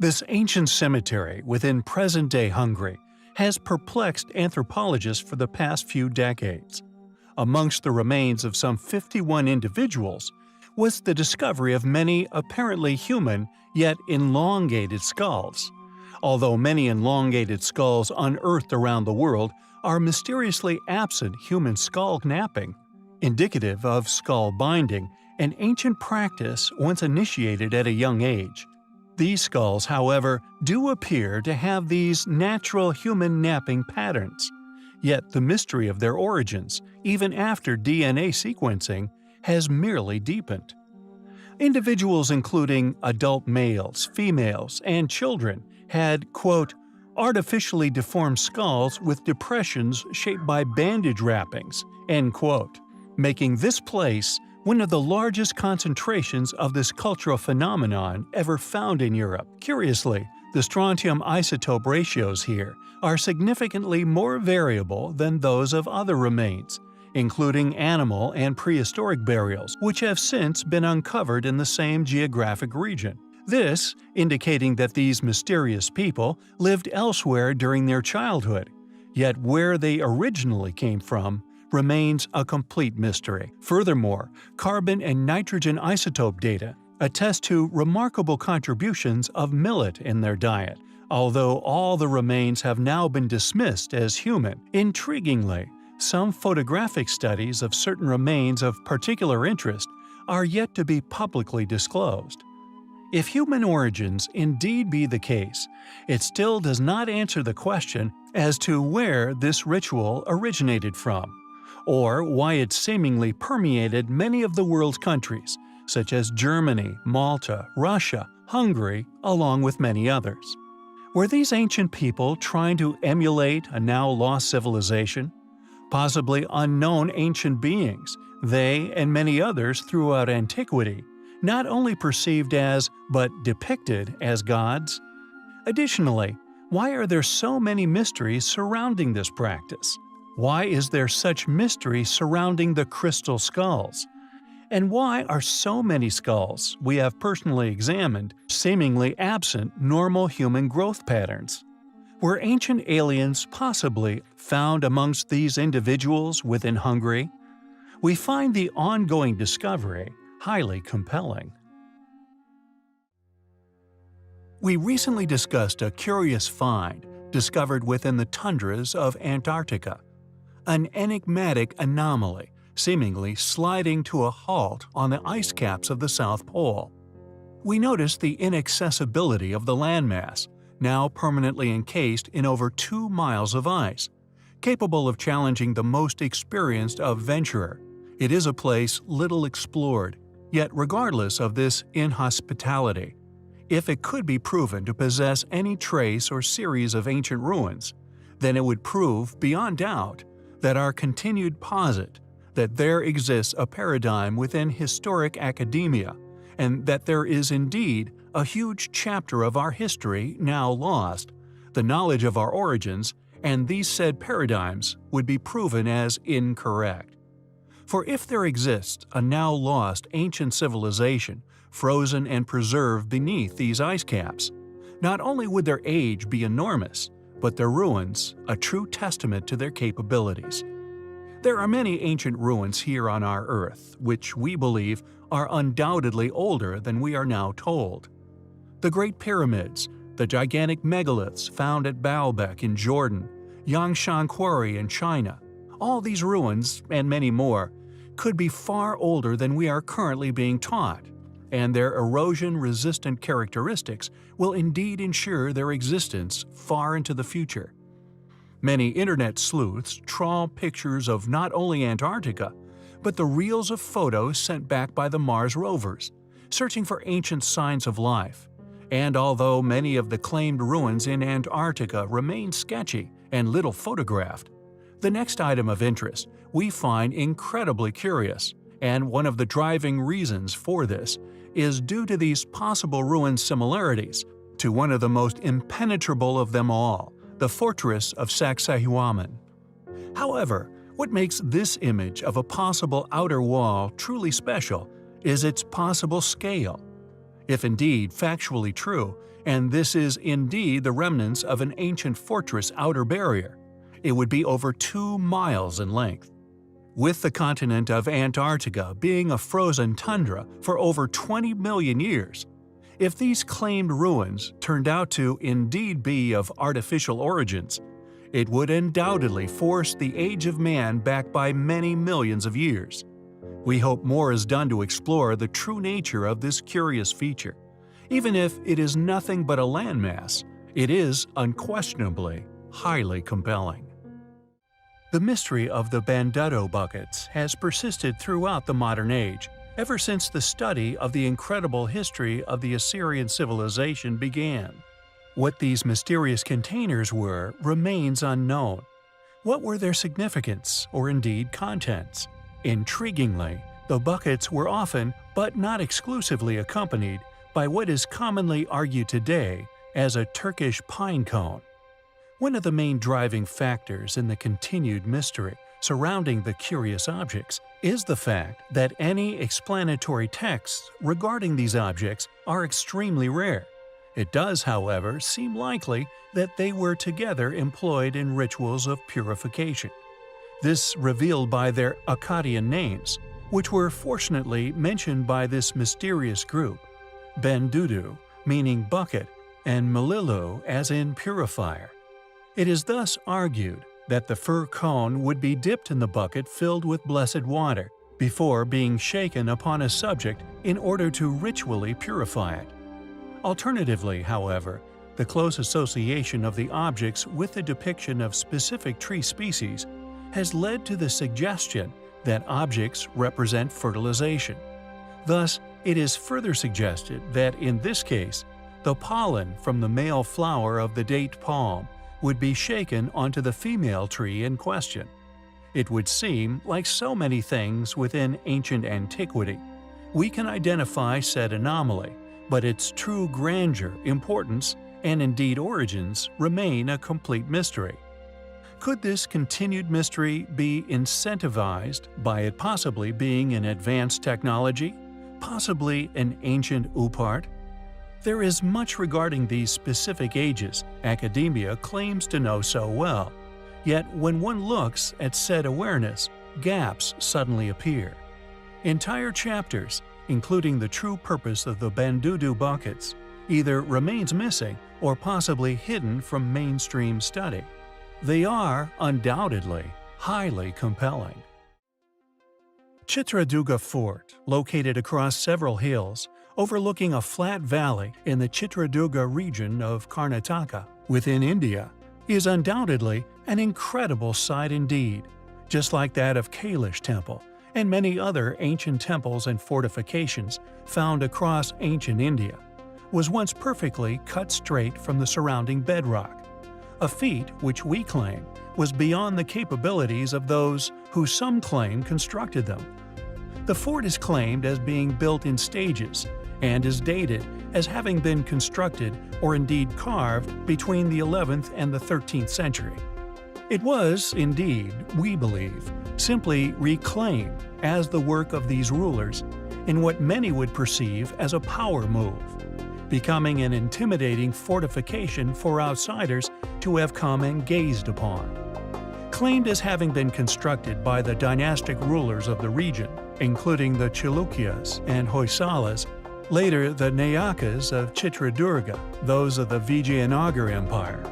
This ancient cemetery within present-day Hungary has perplexed anthropologists for the past few decades. Amongst the remains of some 51 individuals was the discovery of many apparently human yet elongated skulls. Although many elongated skulls unearthed around the world are mysteriously absent human skull knapping, indicative of skull binding, an ancient practice once initiated at a young age. These skulls, however, do appear to have these natural human napping patterns. Yet the mystery of their origins, even after DNA sequencing, has merely deepened. Individuals including adult males, females, and children had, quote, artificially deformed skulls with depressions shaped by bandage wrappings, end quote, making this place one of the largest concentrations of this cultural phenomenon ever found in Europe. Curiously, the strontium isotope ratios here are significantly more variable than those of other remains, including animal and prehistoric burials, which have since been uncovered in the same geographic region. This indicating that these mysterious people lived elsewhere during their childhood, yet where they originally came from remains a complete mystery. Furthermore, carbon and nitrogen isotope data attest to remarkable contributions of millet in their diet. Although all the remains have now been dismissed as human, intriguingly, some photographic studies of certain remains of particular interest are yet to be publicly disclosed. If human origins indeed be the case, it still does not answer the question as to where this ritual originated from, or why it seemingly permeated many of the world's countries, such as Germany, Malta, Russia, Hungary, along with many others. Were these ancient people trying to emulate a now lost civilization? Possibly unknown ancient beings, they and many others throughout antiquity, not only perceived as, but depicted as gods? Additionally, why are there so many mysteries surrounding this practice? Why is there such mystery surrounding the crystal skulls? And why are so many skulls we have personally examined seemingly absent normal human growth patterns? Were ancient aliens possibly found amongst these individuals within Hungary? We find the ongoing discovery highly compelling. We recently discussed a curious find discovered within the tundras of Antarctica, an enigmatic anomaly seemingly sliding to a halt on the ice caps of the South Pole. We noticed the inaccessibility of the landmass, now permanently encased in over 2 miles of ice, capable of challenging the most experienced adventurer. It is a place little explored, yet regardless of this inhospitality, if it could be proven to possess any trace or series of ancient ruins, then it would prove beyond doubt that our continued posit that there exists a paradigm within historic academia, and that there is indeed a huge chapter of our history now lost, the knowledge of our origins, and these said paradigms would be proven as incorrect. For if there exists a now lost ancient civilization frozen and preserved beneath these ice caps, not only would their age be enormous, but their ruins a true testament to their capabilities. There are many ancient ruins here on our Earth, which we believe are undoubtedly older than we are now told. The Great Pyramids, the gigantic megaliths found at Baalbek in Jordan, Yangshan Quarry in China, all these ruins, and many more, could be far older than we are currently being taught, and their erosion-resistant characteristics will indeed ensure their existence far into the future. Many internet sleuths trawl pictures of not only Antarctica, but the reels of photos sent back by the Mars rovers, searching for ancient signs of life. And although many of the claimed ruins in Antarctica remain sketchy and little photographed, the next item of interest we find incredibly curious, and one of the driving reasons for this is due to these possible ruin similarities to one of the most impenetrable of them all, the fortress of Sacsayhuaman. However, what makes this image of a possible outer wall truly special is its possible scale. If indeed factually true, and this is indeed the remnants of an ancient fortress outer barrier, it would be over 2 miles in length. With the continent of Antarctica being a frozen tundra for over 20 million years, if these claimed ruins turned out to indeed be of artificial origins, it would undoubtedly force the age of man back by many millions of years. We hope more is done to explore the true nature of this curious feature. Even if it is nothing but a landmass, it is unquestionably highly compelling. The mystery of the Bandutto buckets has persisted throughout the modern age, ever since the study of the incredible history of the Assyrian civilization began. What these mysterious containers were remains unknown. What were their significance, or indeed contents? Intriguingly, the buckets were often, but not exclusively, accompanied by what is commonly argued today as a Turkish pine cone. One of the main driving factors in the continued mystery surrounding the curious objects is the fact that any explanatory texts regarding these objects are extremely rare. It does, however, seem likely that they were together employed in rituals of purification. This revealed by their Akkadian names, which were fortunately mentioned by this mysterious group: Bendudu, meaning bucket, and Melilu, as in purifier. It is thus argued that the fir cone would be dipped in the bucket filled with blessed water before being shaken upon a subject in order to ritually purify it. Alternatively, however, the close association of the objects with the depiction of specific tree species has led to the suggestion that objects represent fertilization. Thus, it is further suggested that in this case, the pollen from the male flower of the date palm would be shaken onto the female tree in question. It would seem, like so many things within ancient antiquity, we can identify said anomaly, but its true grandeur, importance, and indeed origins remain a complete mystery. Could this continued mystery be incentivized by it possibly being an advanced technology, possibly an ancient Upart? There is much regarding these specific ages academia claims to know so well, yet when one looks at said awareness, gaps suddenly appear. Entire chapters, including the true purpose of the Bendudu buckets, either remains missing or possibly hidden from mainstream study. They are, undoubtedly, highly compelling. Chitradurga Fort, located across several hills, overlooking a flat valley in the Chitradurga region of Karnataka, within India, is undoubtedly an incredible sight indeed, just like that of Kailash Temple and many other ancient temples and fortifications found across ancient India, was once perfectly cut straight from the surrounding bedrock, a feat which we claim was beyond the capabilities of those who some claim constructed them. The fort is claimed as being built in stages and is dated as having been constructed or indeed carved between the 11th and the 13th century. It was, indeed, we believe, simply reclaimed as the work of these rulers in what many would perceive as a power move, becoming an intimidating fortification for outsiders to have come and gazed upon. Claimed as having been constructed by the dynastic rulers of the region, including the Chalukyas and Hoysalas, later the Nayakas of Chitradurga, those of the Vijayanagara Empire.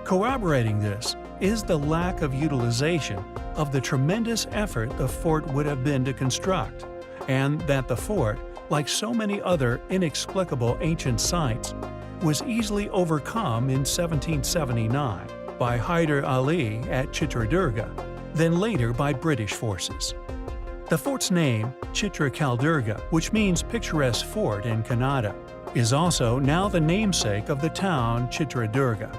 Corroborating this is the lack of utilization of the tremendous effort the fort would have been to construct, and that the fort, like so many other inexplicable ancient sites, was easily overcome in 1779 by Hyder Ali at Chitradurga, then later by British forces. The fort's name, Chitra Kaldurga, which means picturesque fort in Kannada, is also now the namesake of the town Chitradurga.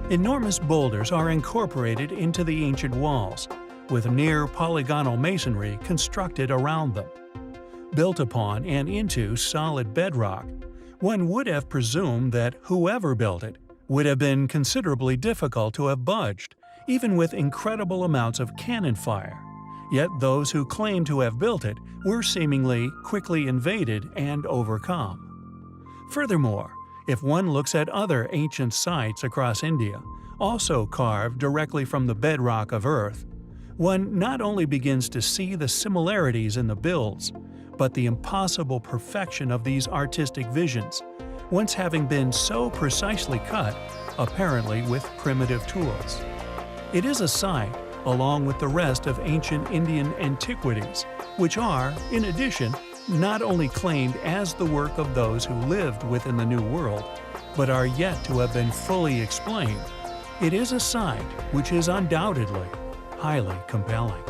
Enormous boulders are incorporated into the ancient walls, with near polygonal masonry constructed around them. Built upon and into solid bedrock, one would have presumed that whoever built it would have been considerably difficult to have budged, even with incredible amounts of cannon fire. Yet those who claim to have built it were seemingly quickly invaded and overcome. Furthermore, if one looks at other ancient sites across India, also carved directly from the bedrock of Earth, one not only begins to see the similarities in the builds, but the impossible perfection of these artistic visions, once having been so precisely cut, apparently with primitive tools. It is a site, along with the rest of ancient Indian antiquities, which are, in addition, not only claimed as the work of those who lived within the New World, but are yet to have been fully explained. It is a site which is undoubtedly highly compelling.